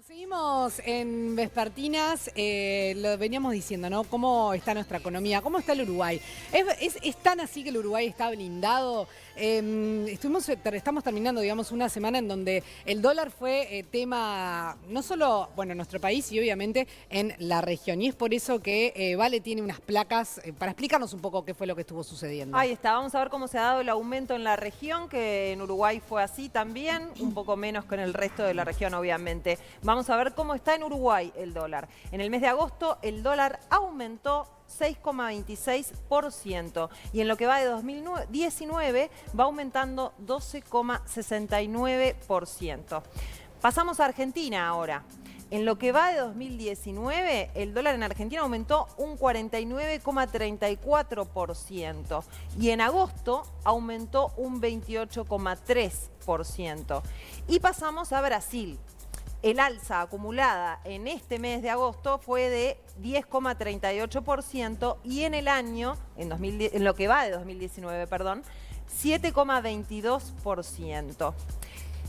Seguimos en Vespertinas, lo veníamos diciendo, ¿no? ¿Cómo está nuestra economía? ¿Cómo está el Uruguay? ¿Es tan así que el Uruguay está blindado? Estamos terminando, digamos, una semana en donde el dólar fue tema, no solo, bueno, en nuestro país y obviamente en la región. Y es por eso que Vale tiene unas placas para explicarnos un poco qué fue lo que estuvo sucediendo. Ahí está, vamos a ver cómo se ha dado el aumento en la región, que en Uruguay fue así también, un poco menos que en el resto de la región, obviamente. Vamos a ver cómo está en Uruguay el dólar. En el mes de agosto el dólar aumentó 6,26% y en lo que va de 2019 va aumentando 12,69%. Pasamos a Argentina ahora. En lo que va de 2019, el dólar en Argentina aumentó un 49,34% y en agosto aumentó un 28,3%. Y pasamos a Brasil. El alza acumulada en este mes de agosto fue de 10,38% y en el año, en lo que va de 2019, perdón, 7,22%.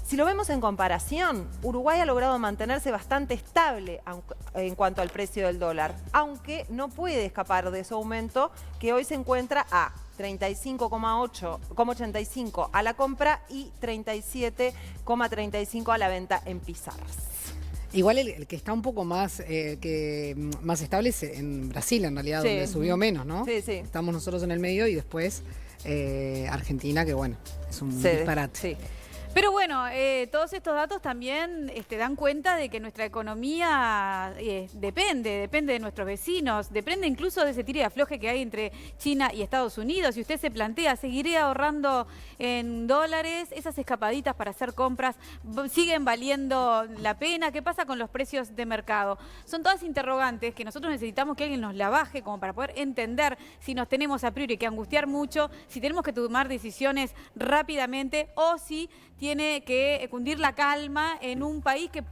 Si lo vemos en comparación, Uruguay ha logrado mantenerse bastante estable en cuanto al precio del dólar, aunque no puede escapar de ese aumento que hoy se encuentra a 35,85 a la compra y 37,35 a la venta en pizarras. Igual el que está un poco más, más estable es en Brasil, en realidad, sí, donde subió menos, ¿no? Sí, sí. Estamos nosotros en el medio y después Argentina, que bueno, es un disparate. Sí. Pero bueno, todos estos datos también dan cuenta de que nuestra economía depende de nuestros vecinos, depende incluso de ese tire y afloje que hay entre China y Estados Unidos. Si usted se plantea, ¿seguiré ahorrando en dólares? Esas escapaditas para hacer compras, ¿siguen valiendo la pena? ¿Qué pasa con los precios de mercado? Son todas interrogantes que nosotros necesitamos que alguien nos la baje como para poder entender si nos tenemos a priori que angustiar mucho, si tenemos que tomar decisiones rápidamente o si tiene que cundir la calma en un país que,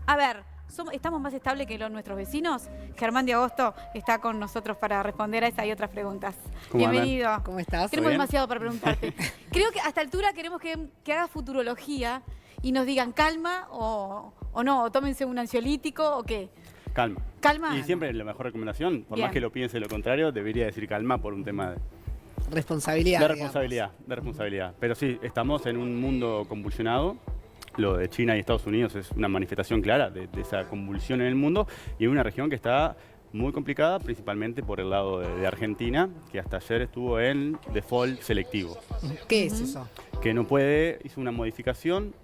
a ver, ¿estamos más estables que nuestros vecinos? Germán de Agosto está con nosotros para responder a esa y otras preguntas. Bienvenido. Andan? ¿Cómo estás? Tenemos demasiado para preguntarte. Creo que a esta altura queremos que haga futurología y nos digan calma o no, o tómense un ansiolítico o qué. Calma. Calma. Y siempre la mejor recomendación, por Bien. más que lo piense lo contrario, debería decir calma por un tema de responsabilidad. de responsabilidad. Pero sí, estamos en un mundo convulsionado. Lo de China y Estados Unidos es una manifestación clara de esa convulsión en el mundo y en una región que está muy complicada, principalmente por el lado de Argentina, que hasta ayer estuvo en default selectivo. ¿Qué es eso? Que no puede, hizo una modificación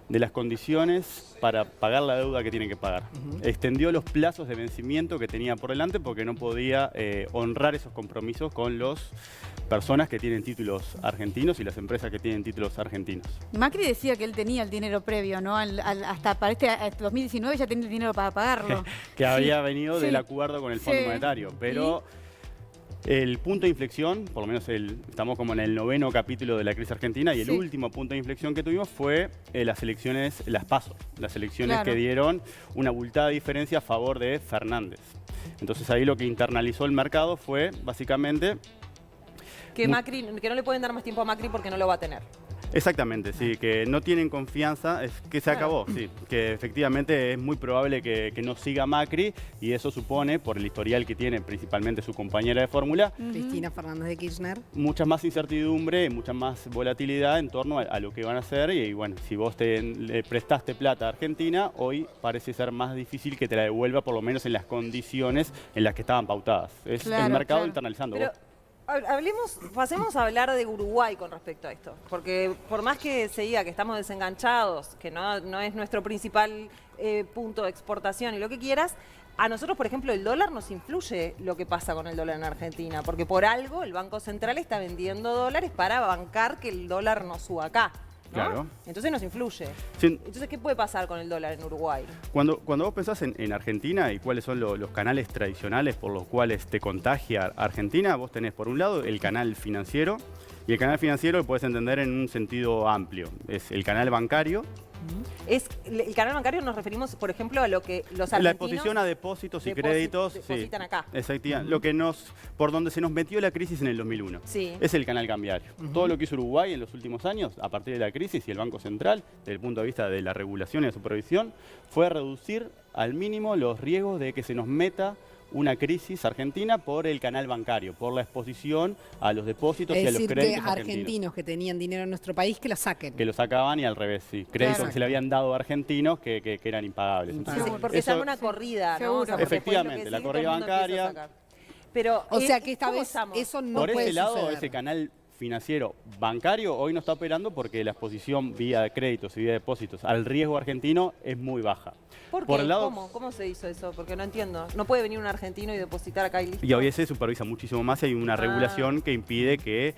de las condiciones para pagar la deuda que tiene que pagar. Extendió los plazos de vencimiento que tenía por delante porque no podía honrar esos compromisos con las personas que tienen títulos argentinos y las empresas que tienen títulos argentinos. Macri decía que él tenía el dinero previo, ¿no? Hasta para este 2019 ya tenía el dinero para pagarlo. Que había venido del Sí. acuerdo con el Fondo Monetario, pero el punto de inflexión, por lo menos estamos como en el 9º capítulo de la crisis argentina y el último punto de inflexión que tuvimos fue las elecciones, las PASO, las elecciones que dieron una abultada diferencia a favor de Fernández. Entonces ahí lo que internalizó el mercado fue básicamente Que Macri, que no le pueden dar más tiempo a Macri porque no lo va a tener. exactamente, sí, que no tienen confianza, es que se acabó, sí, que efectivamente es muy probable que no siga Macri y eso supone, por el historial que tiene principalmente su compañera de fórmula, Cristina Fernández de Kirchner. mucha más incertidumbre, mucha más volatilidad en torno a lo que van a hacer y bueno, si vos le prestaste plata a Argentina, hoy parece ser más difícil que te la devuelva por lo menos en las condiciones en las que estaban pautadas. Es el mercado internalizando. Pero pasemos a hablar de Uruguay con respecto a esto, porque por más que se diga que estamos desenganchados, que no es nuestro principal punto de exportación y lo que quieras, a nosotros, por ejemplo, el dólar nos influye lo que pasa con el dólar en Argentina, porque por algo el Banco Central está vendiendo dólares para bancar que el dólar no suba acá, ¿no? Claro. Entonces nos influye. Sí. Entonces, ¿qué puede pasar con el dólar en Uruguay? Cuando vos pensás en Argentina y cuáles son los canales tradicionales por los cuales te contagia Argentina, vos tenés por un lado el canal financiero y el canal financiero lo podés entender en un sentido amplio. Es el canal bancario, Es el canal bancario, nos referimos, por ejemplo, a lo que los argentinos... La exposición a depósitos y créditos. Depositan acá. Exactamente. Lo que por donde se nos metió la crisis en el 2001. Sí. Es el canal cambiario. Todo lo que hizo Uruguay en los últimos años, a partir de la crisis y el Banco Central, desde el punto de vista de la regulación y la supervisión, fue reducir al mínimo los riesgos de que se nos meta una crisis argentina por el canal bancario, por la exposición a los depósitos y a los créditos que argentinos. argentinos que tenían dinero en nuestro país que lo saquen. Que lo sacaban y al revés, sí. Créditos Claro. que se le habían dado a argentinos que eran impagables. Impagables. Sí, Entonces, porque se eso- arma una corrida, ¿no? Seguro. O sea, porque Efectivamente, después lo que la sigue, corrida todo el mundo empieza a bancaria. sacar. Pero, O sea que esta ¿cómo vez estamos? eso no por puede ese lado, suceder. ese canal financiero bancario hoy no está operando porque la exposición vía créditos y vía depósitos al riesgo argentino es muy baja. ¿Por Por qué? el lado- ¿Cómo se hizo eso? Porque no entiendo. No puede venir un argentino y depositar acá y listo. Y hoy se supervisa muchísimo más y hay una regulación que impide que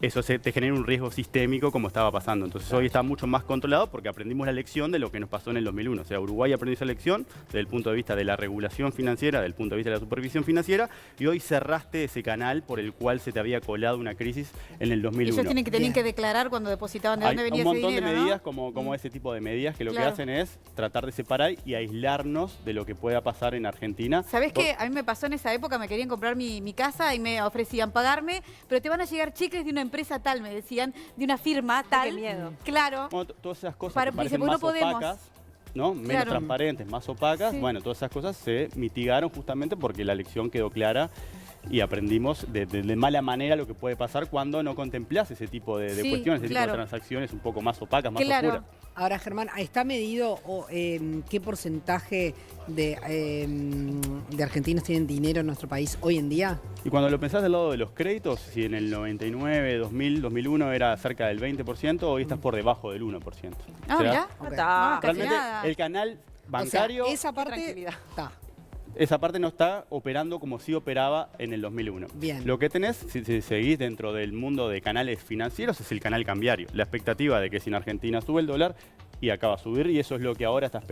eso te genere un riesgo sistémico como estaba pasando. Entonces hoy está mucho más controlado porque aprendimos la lección de lo que nos pasó en el 2001. O sea, Uruguay aprendió esa lección desde el punto de vista de la regulación financiera, desde el punto de vista de la supervisión financiera, y hoy cerraste ese canal por el cual se te había colado una crisis en el 2001. Ellos tenían Bien. que declarar cuando depositaban de Hay dónde venía un ese montón dinero, de ¿no? medidas como ese tipo de medidas que lo Claro. que hacen es tratar de separar y aislarnos de lo que pueda pasar en Argentina. ¿Sabés qué? A mí me pasó en esa época, me querían comprar mi casa y me ofrecían pagarme, pero te van a llegar chicles de una empresa tal, me decían, de una firma tal. qué miedo. Claro. Bueno, todas esas cosas Para- que parecen porque no más podemos. opacas, ¿no? Menos Claro. transparentes, más opacas, Sí. bueno, todas esas cosas se mitigaron justamente porque la lección quedó clara y aprendimos de mala manera lo que puede pasar cuando no contemplás ese tipo de Sí, cuestiones, ese claro. tipo de transacciones un poco más opacas, más Claro. oscuras. Ahora, Germán, ¿está medido qué porcentaje de argentinos tienen dinero en nuestro país hoy en día? Y cuando lo pensás del lado de los créditos, si en el 99, 2000, 2001 era cerca del 20%, hoy estás por debajo del 1%. Ah, O sea, mirá. Ok. Está. Casi realmente nada. el canal bancario... O sea, esa parte tranquilidad. está. Esa parte no está operando como sí operaba en el 2001. Bien. Lo que tenés, si seguís dentro del mundo de canales financieros, es el canal cambiario. La expectativa de que si en Argentina sube el dólar y acaba a subir, y eso es lo que ahora está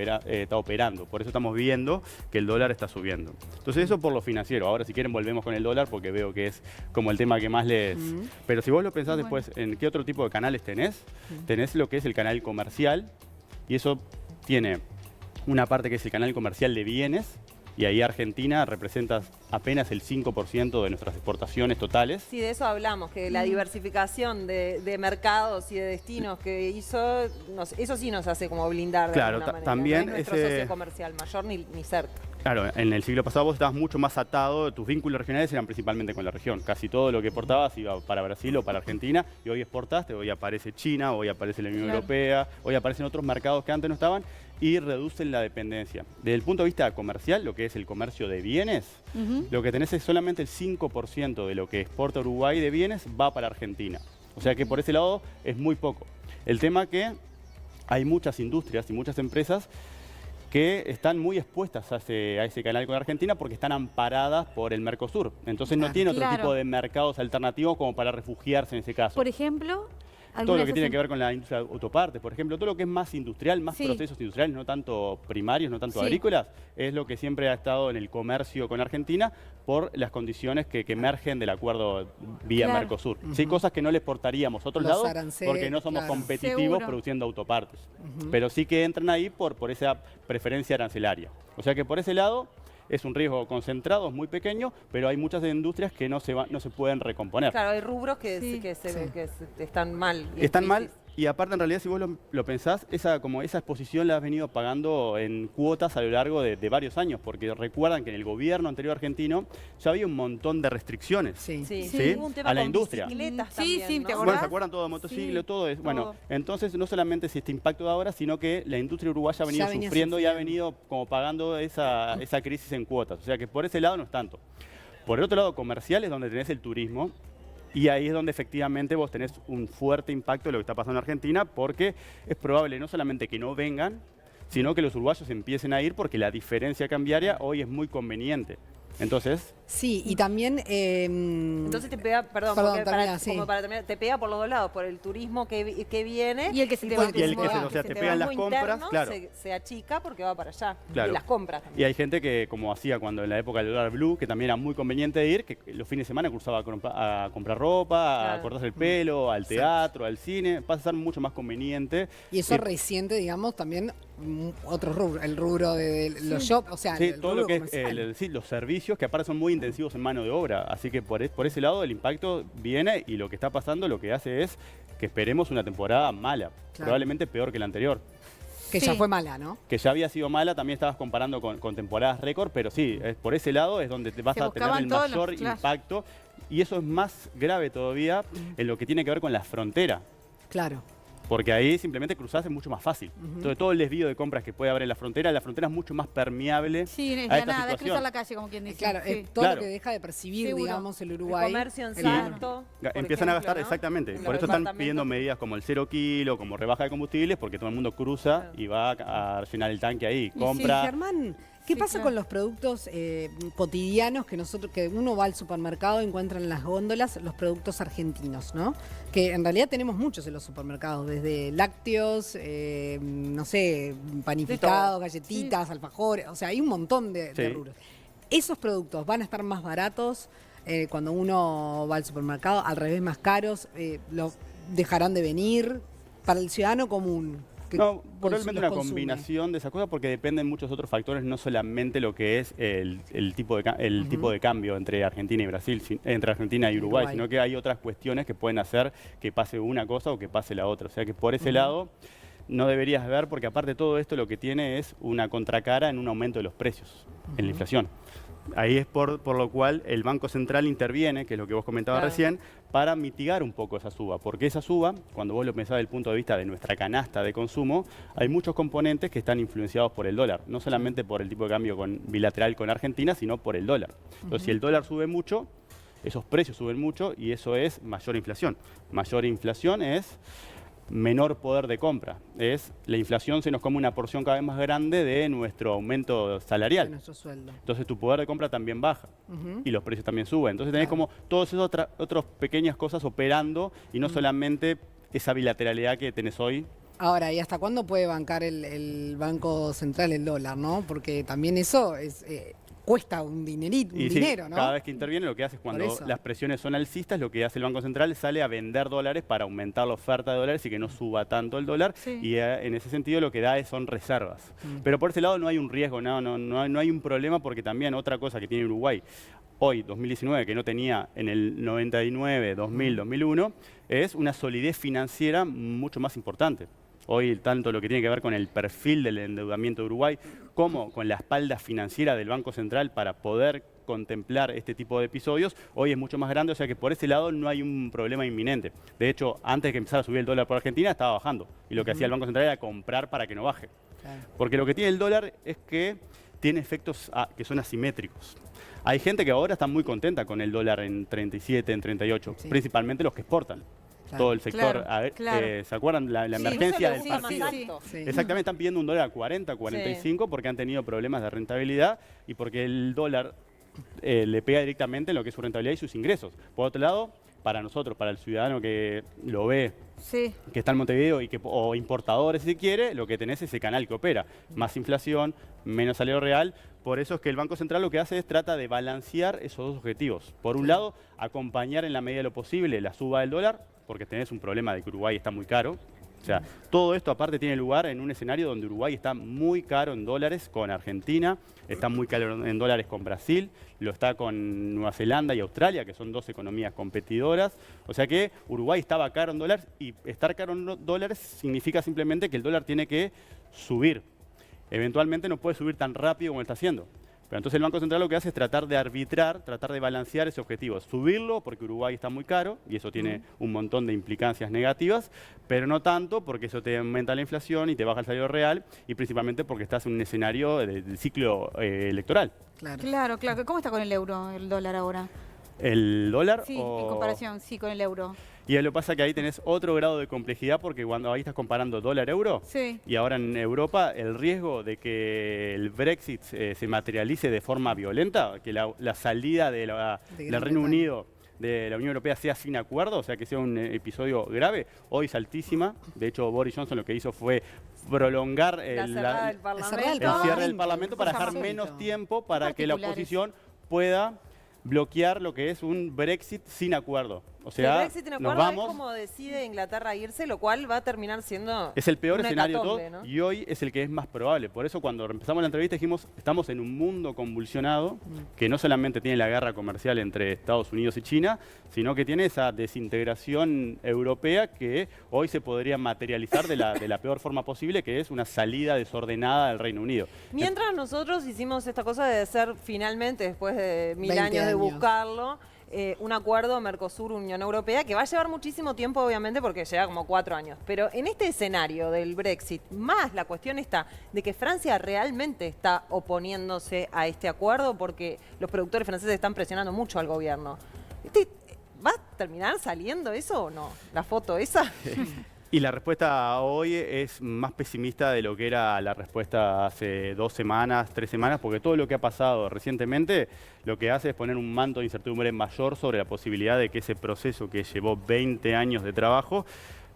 operando. Por eso estamos viendo que el dólar está subiendo. Entonces eso por lo financiero. Ahora si quieren volvemos con el dólar porque veo que es como el tema que más les... Pero si vos lo pensás después en qué otro tipo de canales tenés, tenés lo que es el canal comercial, y eso tiene una parte que es el canal comercial de bienes, y ahí Argentina representa apenas el 5% de nuestras exportaciones totales. Sí, de eso hablamos, que la diversificación de mercados y de destinos que hizo, eso sí nos hace como blindar de Claro, alguna manera. también no es nuestro ese- socio comercial mayor ni cerca. Claro, en el siglo pasado vos estabas mucho más atado, tus vínculos regionales eran principalmente con la región. Casi todo lo que exportabas iba para Brasil o para Argentina, y hoy exportaste, hoy aparece China, hoy aparece la Unión Claro. Europea, hoy aparecen otros mercados que antes no estaban, y reducen la dependencia. Desde el punto de vista comercial, lo que es el comercio de bienes, lo que tenés es solamente el 5% de lo que exporta Uruguay de bienes va para Argentina. O sea que por ese lado es muy poco. El tema que hay muchas industrias y muchas empresas que están muy expuestas a ese canal con Argentina porque están amparadas por el Mercosur. Entonces no Claro. tiene otro Claro. tipo de mercados alternativos como para refugiarse en ese caso. Por ejemplo, Todo lo que algunas tiene hacen- que ver con la industria de autopartes, por ejemplo, todo lo que es más industrial, más Sí. procesos industriales, no tanto primarios, no tanto Sí. agrícolas, es lo que siempre ha estado en el comercio con Argentina por las condiciones que emergen del acuerdo vía Claro. Mercosur. Sí, cosas que no le exportaríamos a otros Los lados aranceles, porque no somos claro. competitivos Seguro. produciendo autopartes. Pero sí que entran ahí por esa preferencia arancelaria. O sea que por ese lado es un riesgo concentrado, es muy pequeño, pero hay muchas industrias que no se pueden recomponer. Claro, hay rubros que, Sí. que están mal. y en Están mal crisis. y aparte en realidad si vos lo pensás, esa exposición la has venido pagando en cuotas a lo largo de varios años, porque recuerdan que en el gobierno anterior argentino ya había un montón de restricciones. Sí. Sí, Sí, hubo un tema a la con industria. bicicletas Sí, también, sí, ¿no? ¿te acordás? Bueno, ¿se acuerdan todo de motociclo, Sí, todo eso? Bueno, todo. entonces no solamente es este impacto de ahora, sino que la industria uruguaya ha venido Ya venía sufriendo y ha sufriendo. venido como pagando esa crisis en cuotas. O sea que por ese lado no es tanto. Por el otro lado, comercial es donde tenés el turismo. Y ahí es donde efectivamente vos tenés un fuerte impacto de lo que está pasando en Argentina, porque es probable no solamente que no vengan, sino que los uruguayos empiecen a ir porque la diferencia cambiaria hoy es muy conveniente. Entonces, Sí, y también... Entonces te pega, perdón, porque termina, sí. como para terminar, te pega por los dos lados, por el turismo que viene Y el que se te por va. el que y el que va. o sea, se te va. pegan las Turismo compras, interno claro. se achica porque va para allá. Claro. Y las compras Y también. hay gente que, como hacía cuando en la época del dólar blue, que también era muy conveniente ir, que los fines de semana cruzaba a comprar ropa, a Claro. cortarse el pelo, al teatro, al cine. Pasa a ser mucho más conveniente. Y eso Y- reciente, digamos, también otro rubro, el rubro de los shops, o sea, Sí, el todo rubro lo que es comercial. sí, los servicios que aparte son muy intensivos en mano de obra. Así que por ese lado el impacto viene y lo que está pasando lo que hace es que esperemos una temporada mala, Claro. probablemente peor que la anterior. Que ya Sí. fue mala, ¿no? Que ya había sido mala, también estabas comparando con temporadas récord, pero sí, por ese lado es donde te vas Se a tener buscaban el todos los- mayor claro. impacto. Y eso es más grave todavía en lo que tiene que ver con la frontera. Claro. Porque ahí simplemente cruzás es mucho más fácil. Entonces todo el desvío de compras que puede haber en la frontera es mucho más permeable Sí, es a la esta nada, es situación. cruzar la calle, como quien dice. Claro, Sí. es todo Claro. lo que deja de percibir, Seguro. digamos, el El Uruguay. comercio en el- Salto. por Empiezan a ejemplo, gastar, ¿no? exactamente. En Por los eso están departamentos. pidiendo medidas como el 0 kilo, como rebaja de combustibles, porque todo el mundo cruza y va a llenar el tanque ahí. sí, Compra. Germán, ¿qué Sí, pasa claro. con los productos cotidianos que uno va al supermercado y encuentra en las góndolas los productos argentinos, ¿no? Que en realidad tenemos muchos en los supermercados, desde lácteos, no sé, panificados, galletitas, alfajores, o sea, hay un montón de Sí. rubros. ¿Esos productos van a estar más baratos cuando uno va al supermercado, al revés más caros? ¿Lo dejarán de venir para el ciudadano común? Que No, los probablemente una consume? combinación de esas cosas porque dependen muchos otros factores, no solamente lo que es el tipo de cambio entre Argentina y Brasil, entre Argentina y Uruguay, Uruguay. sino que hay otras cuestiones que pueden hacer que pase una cosa o que pase la otra. O sea que por ese lado no deberías ver, porque aparte de todo esto lo que tiene es una contracara en un aumento de los precios, en la inflación. Ahí es por lo cual el Banco Central interviene, que es lo que vos comentabas Claro. recién, para mitigar un poco esa suba. Porque esa suba, cuando vos lo pensás desde el punto de vista de nuestra canasta de consumo, hay muchos componentes que están influenciados por el dólar. No solamente por el tipo de cambio bilateral con Argentina, sino por el dólar. Entonces, si el dólar sube mucho, esos precios suben mucho y eso es mayor inflación. Mayor inflación es menor poder de compra. La inflación se nos come una porción cada vez más grande de nuestro aumento De salarial. nuestro sueldo. Entonces tu poder de compra también baja y los precios también suben. Entonces tenés Claro. como todas esas otras pequeñas cosas operando y no solamente esa bilateralidad que tenés hoy. Ahora, ¿y hasta cuándo puede bancar el Banco Central el dólar, no? Porque también eso cuesta un dinerito, un Y sí, dinero, ¿no? cada vez que interviene lo que hace es Por cuando eso. las presiones son alcistas, lo que hace el Banco Central sale a vender dólares para aumentar la oferta de dólares y que no suba tanto el dólar. Sí. Y en ese sentido lo que da son reservas. Pero por ese lado no hay un riesgo, no hay un problema porque también otra cosa que tiene Uruguay hoy, 2019, que no tenía en el 99, 2000, 2001, es una solidez financiera mucho más importante. Hoy tanto lo que tiene que ver con el perfil del endeudamiento de Uruguay como con la espalda financiera del Banco Central para poder contemplar este tipo de episodios, hoy es mucho más grande, o sea que por ese lado no hay un problema inminente. De hecho, antes de que empezara a subir el dólar por Argentina, estaba bajando. Y lo que hacía el Banco Central era comprar para que no baje. Claro. Porque lo que tiene el dólar es que tiene efectos que son asimétricos. Hay gente que ahora está muy contenta con el dólar en 37, en 38, Sí. principalmente los que exportan. Claro. Todo el sector. Claro, A ver, claro. ¿se acuerdan la Sí, emergencia Eso del le gusta partido? más Sí. alto. Sí. Exactamente, están pidiendo un dólar a 40, 45 porque han tenido problemas de rentabilidad y porque el dólar le pega directamente en lo que es su rentabilidad y sus ingresos. Por otro lado, para nosotros, para el ciudadano que lo ve, Sí. que está en Montevideo o importadores si quiere, lo que tenés es ese canal que opera. Más inflación, menos salario real. Por eso es que el Banco Central lo que hace es trata de balancear esos dos objetivos. Por un lado, acompañar en la medida de lo posible la suba del dólar, porque tenés un problema de que Uruguay está muy caro. O sea, todo esto aparte tiene lugar en un escenario donde Uruguay está muy caro en dólares con Argentina, está muy caro en dólares con Brasil, lo está con Nueva Zelanda y Australia, que son dos economías competidoras. O sea que Uruguay estaba caro en dólares y estar caro en dólares significa simplemente que el dólar tiene que subir. Eventualmente no puede subir tan rápido como está haciendo. Pero entonces el Banco Central lo que hace es tratar de arbitrar, tratar de balancear ese objetivo. Subirlo porque Uruguay está muy caro y eso tiene un montón de implicancias negativas, pero no tanto porque eso te aumenta la inflación y te baja el salario real y principalmente porque estás en un escenario de ciclo electoral. Claro. Claro, claro. ¿Cómo está con el euro, el dólar ahora? ¿El dólar Sí, o...? en comparación, sí, con el euro. Y lo que pasa es que ahí tenés otro grado de complejidad porque cuando ahí estás comparando dólar-euro Sí. y ahora en Europa el riesgo de que el Brexit se materialice de forma violenta, que la salida del Gran Reino Bretaña. Unido de la Unión Europea sea sin acuerdo, o sea que sea un episodio grave, hoy es altísima. De hecho, Boris Johnson lo que hizo fue prolongar La cerrada del Parlamento. el cierre del Parlamento para Cosa dejar insólita. menos tiempo para que la particulares. oposición pueda bloquear lo que es un Brexit sin acuerdo. O El sea, Brexit en nos acuerdo vamos... es como decide Inglaterra irse, lo cual va a terminar siendo Es el peor una escenario de todo hecatombe, ¿no? y hoy es el que es más probable. Por eso cuando empezamos la entrevista dijimos, estamos en un mundo convulsionado que no solamente tiene la guerra comercial entre Estados Unidos y China, sino que tiene esa desintegración europea que hoy se podría materializar de la peor forma posible, que es una salida desordenada del Reino Unido. Mientras nosotros hicimos esta cosa de ser finalmente, después de 1000 20 años de años. buscarlo, un acuerdo Mercosur-Unión Europea que va a llevar muchísimo tiempo, obviamente, porque lleva como 4 años. Pero en este escenario del Brexit, más la cuestión está de que Francia realmente está oponiéndose a este acuerdo porque los productores franceses están presionando mucho al gobierno. ¿Va a terminar saliendo eso o no? ¿La foto esa? Y la respuesta hoy es más pesimista de lo que era la respuesta hace 2 semanas, 3 semanas, porque todo lo que ha pasado recientemente lo que hace es poner un manto de incertidumbre mayor sobre la posibilidad de que ese proceso que llevó 20 años de trabajo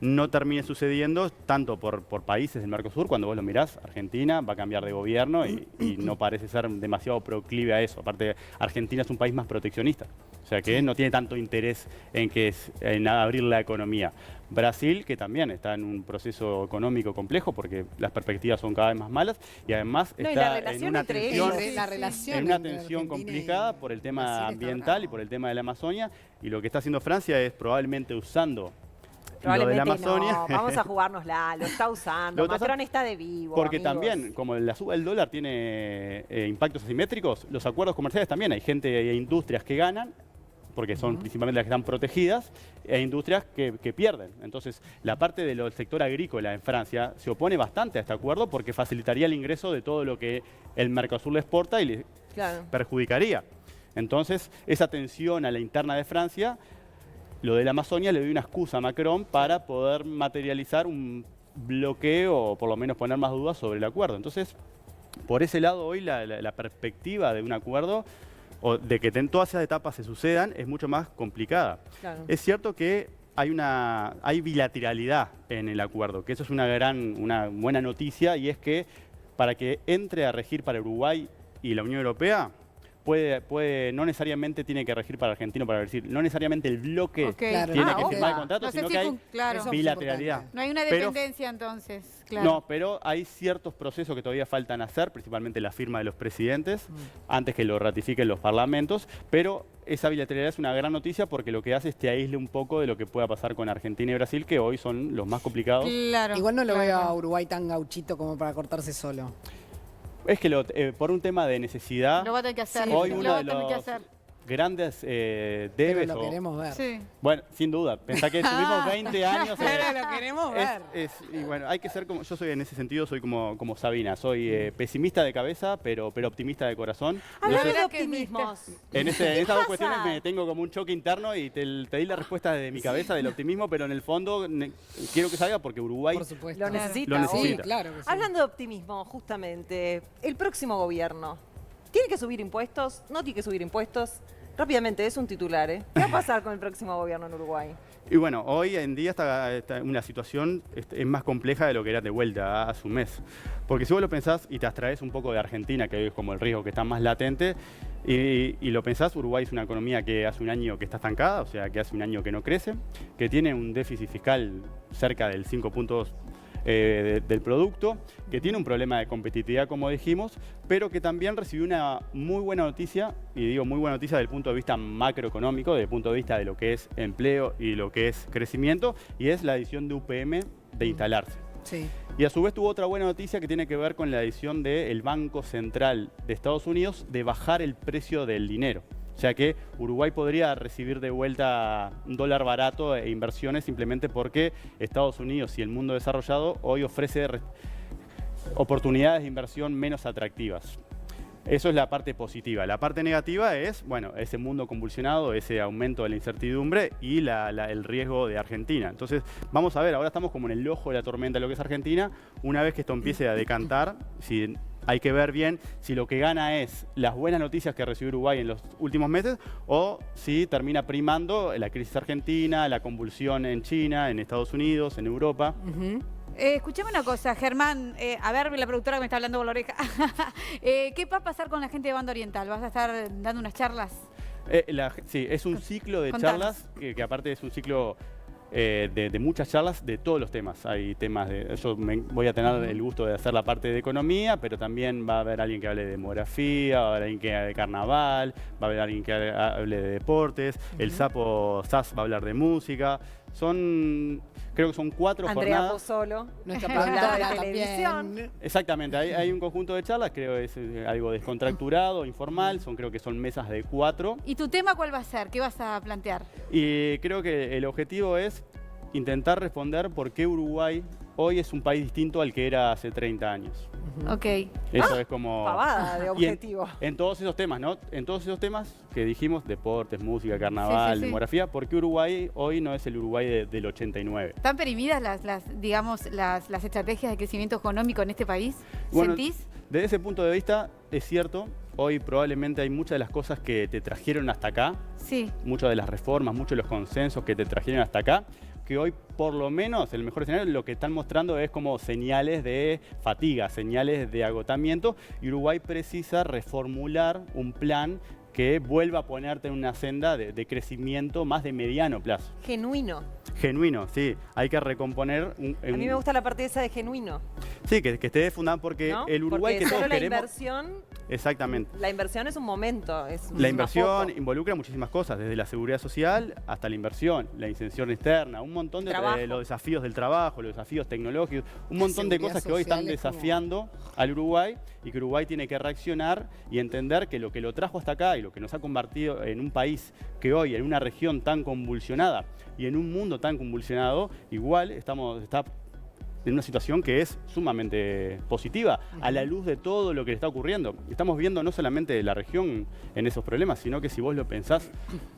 no termine sucediendo tanto por países del Mercosur. Cuando vos lo mirás, Argentina va a cambiar de gobierno y no parece ser demasiado proclive a eso. Aparte, Argentina es un país más proteccionista, o sea que no tiene tanto interés en abrir la economía. Brasil, que también está en un proceso económico complejo porque las perspectivas son cada vez más malas y además No, y la está en relación una entre tensión, ellos. La relación en una entre tensión Argentina y complicada por el tema Brasil está ambiental y bravo. por el tema de la Amazonia, y lo que está haciendo Francia es probablemente usando lo de Probablemente la Amazonia. no, vamos a jugárnosla, lo está usando, Lo está Macron usando está de vivo, Porque amigos. también, como la suba del dólar tiene impactos asimétricos, los acuerdos comerciales también. Hay gente e industrias que ganan, porque son principalmente las que están protegidas, e industrias que pierden. Entonces, la parte del sector agrícola en Francia se opone bastante a este acuerdo porque facilitaría el ingreso de todo lo que el Mercosur le exporta y le Claro. perjudicaría. Entonces, esa tensión a la interna de Francia, lo de la Amazonia le dio una excusa a Macron para poder materializar un bloqueo o por lo menos poner más dudas sobre el acuerdo. Entonces, por ese lado hoy la perspectiva de un acuerdo o de que todas esas etapas se sucedan es mucho más complicada. Claro. Es cierto que hay bilateralidad en el acuerdo, que eso es una buena noticia, y es que para que entre a regir para Uruguay y la Unión Europea, no necesariamente tiene que regir para Argentina o para Brasil, no necesariamente el bloque Ok. Claro, tiene Ah, que opa. firmar el contrato, No se sino que hay claro. Eso es bilateralidad. importante. No hay una Pero- dependencia entonces, claro. No, pero hay ciertos procesos que todavía faltan hacer, principalmente la firma de los presidentes, antes que lo ratifiquen los parlamentos, pero esa bilateralidad es una gran noticia porque lo que hace es te aísle un poco de lo que pueda pasar con Argentina y Brasil, que hoy son los más complicados. Claro. Igual no lo claro. veo a Uruguay tan gauchito como para cortarse solo. Es que por un tema de necesidad, Lo va a tener que hacer. Sí, hoy lo uno va a de tener que los hacer. grandes Pero debes lo o- queremos ver. Sí. Bueno, sin duda. Pensá que estuvimos 20 años. Pero lo queremos ver. Y bueno, hay que ser como. Yo soy en ese sentido, soy como Sabina. Soy pesimista de cabeza, pero optimista de corazón. Hablando Entonces, de verdad que optimismos. en estas dos pasa? cuestiones me tengo como un choque interno y te di la respuesta desde mi cabeza del optimismo, pero en el fondo quiero que salga porque Uruguay. Por supuesto. Lo necesita. Lo obvio. necesita. Sí, claro que sí. Hablando de optimismo, justamente, el próximo gobierno, ¿tiene que subir impuestos? ¿No tiene que subir impuestos? Rápidamente, es un titular, ¿eh? ¿Qué va a pasar con el próximo gobierno en Uruguay? Y bueno, hoy en día está una situación es más compleja de lo que era de vuelta hace un mes. Porque si vos lo pensás y te abstraes un poco de Argentina, que es como el riesgo que está más latente, y lo pensás, Uruguay es una economía que hace un año que está estancada, o sea, que hace un año que no crece, que tiene un déficit fiscal cerca del 5 puntos del producto, que tiene un problema de competitividad, como dijimos, pero que también recibió una muy buena noticia, y digo muy buena noticia desde el punto de vista macroeconómico, desde el punto de vista de lo que es empleo y lo que es crecimiento, y es la decisión de UPM de instalarse. Sí. Y a su vez tuvo otra buena noticia que tiene que ver con la decisión del Banco Central de Estados Unidos de bajar el precio del dinero. O sea que Uruguay podría recibir de vuelta un dólar barato e inversiones simplemente porque Estados Unidos y el mundo desarrollado hoy ofrece oportunidades de inversión menos atractivas. Eso es la parte positiva. La parte negativa es, bueno, ese mundo convulsionado, ese aumento de la incertidumbre y el riesgo de Argentina. Entonces, vamos a ver, ahora estamos como en el ojo de la tormenta de lo que es Argentina. Una vez que esto empiece a decantar, si hay que ver bien si lo que gana es las buenas noticias que recibió Uruguay en los últimos meses o si termina primando la crisis argentina, la convulsión en China, en Estados Unidos, en Europa. Escuchame una cosa, Germán. A ver, la productora que me está hablando por la oreja. ¿Qué va a pasar con la gente de Banda Oriental? ¿Vas a estar dando unas charlas? Sí, es un ciclo de Contanos. charlas que aparte es un ciclo de muchas charlas de todos los temas. Hay temas yo voy a tener el gusto de hacer la parte de economía, pero también va a haber alguien que hable de demografía, va a haber alguien que hable de carnaval, va a haber alguien que hable de deportes, el Sapo Sass va a hablar de música. Creo que son 4 Andrea jornadas. Pozzolo, Nuestra hablaba de productora televisión. también. Exactamente, hay un conjunto de charlas, creo que es algo descontracturado, informal, creo que son mesas de 4. ¿Y tu tema cuál va a ser? ¿Qué vas a plantear? Y creo que el objetivo es intentar responder por qué Uruguay hoy es un país distinto al que era hace 30 años. Ok. Eso es como... Pavada de Y objetivo. en todos esos temas, ¿no? En todos esos temas que dijimos, deportes, música, carnaval, sí. demografía, ¿por qué Uruguay hoy no es el Uruguay del 89? ¿Están perimidas las estrategias de crecimiento económico en este país? Bueno, ¿Sentís? Desde ese punto de vista, es cierto, hoy probablemente hay muchas de las cosas que te trajeron hasta acá, Sí. muchas de las reformas, muchos de los consensos que te trajeron hasta acá, que hoy por lo menos, el mejor escenario, lo que están mostrando es como señales de fatiga, señales de agotamiento, y Uruguay precisa reformular un plan que vuelva a ponerte en una senda de crecimiento más de mediano plazo. Genuino. Genuino, sí, hay que recomponer A mí me gusta la parte esa de genuino. Sí, que esté fundado porque ¿no? el Uruguay porque que todos solo queremos... Exactamente. la inversión es un momento. Es La una inversión foto. involucra muchísimas cosas, desde la seguridad social hasta la inversión, la inserción externa, un montón de Trabajo. los desafíos del trabajo, los desafíos tecnológicos, un montón de seguridad cosas que hoy están social es como- desafiando al Uruguay y que Uruguay tiene que reaccionar y entender que lo que lo trajo hasta acá y lo que nos ha convertido en un país que hoy, en una región tan convulsionada y en un mundo tan convulsionado, igual está en una situación que es sumamente positiva a la luz de todo lo que le está ocurriendo. Estamos viendo no solamente la región en esos problemas, sino que si vos lo pensás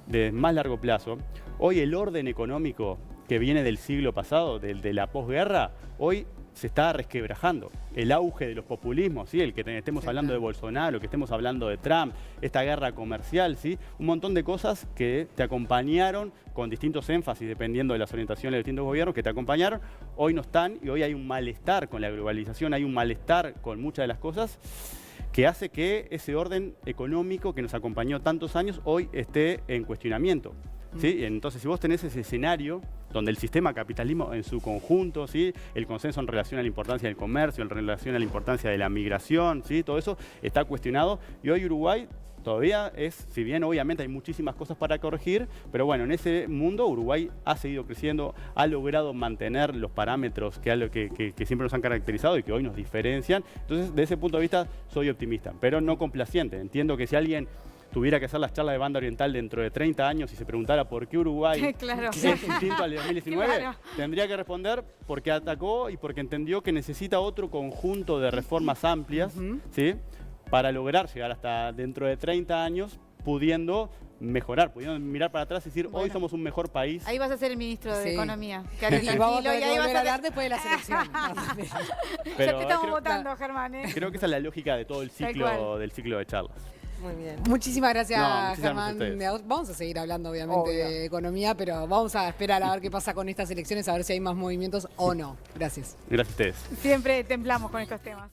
de más largo plazo, hoy el orden económico que viene del siglo pasado, de la posguerra, hoy se está resquebrajando. El auge de los populismos, ¿sí? El que estemos hablando de Bolsonaro, que estemos hablando de Trump, esta guerra comercial, ¿sí? Un montón de cosas que te acompañaron con distintos énfasis, dependiendo de las orientaciones de distintos gobiernos, que te acompañaron, hoy no están y hoy hay un malestar con la globalización, hay un malestar con muchas de las cosas que hace que ese orden económico que nos acompañó tantos años hoy esté en cuestionamiento. ¿Sí? Entonces, si vos tenés ese escenario donde el sistema capitalismo en su conjunto, ¿sí? El consenso en relación a la importancia del comercio, en relación a la importancia de la migración, ¿sí? Todo eso está cuestionado y hoy Uruguay todavía es, si bien obviamente hay muchísimas cosas para corregir, pero bueno, en ese mundo Uruguay ha seguido creciendo, ha logrado mantener los parámetros que siempre nos han caracterizado y que hoy nos diferencian. Entonces, desde ese punto de vista, soy optimista, pero no complaciente. Entiendo que si alguien tuviera que hacer las charlas de Banda Oriental dentro de 30 años y se preguntara por qué Uruguay Claro. es distinto al de 2019, Claro. tendría que responder porque atacó y porque entendió que necesita otro conjunto de reformas amplias, ¿sí? Para lograr llegar hasta dentro de 30 años pudiendo mejorar, pudiendo mirar para atrás y decir, hoy somos un mejor país. Ahí vas a ser el ministro de Sí. Economía. Quédate Y vamos a tranquilo, y tener que ahí vas volver a a hablar ver- después de la selección. Ya Pero te estamos creo- votando, Germán. Creo que esa es la lógica de todo el Tal ciclo, cual. del ciclo de charlas. Muy bien. Muchísimas gracias, No, muchísimas Germán. gracias a Vamos a seguir hablando, obviamente, Obvio. de economía, pero vamos a esperar a ver qué pasa con estas elecciones, a ver si hay más movimientos o no. Gracias. Gracias a ustedes. Siempre templamos con estos temas.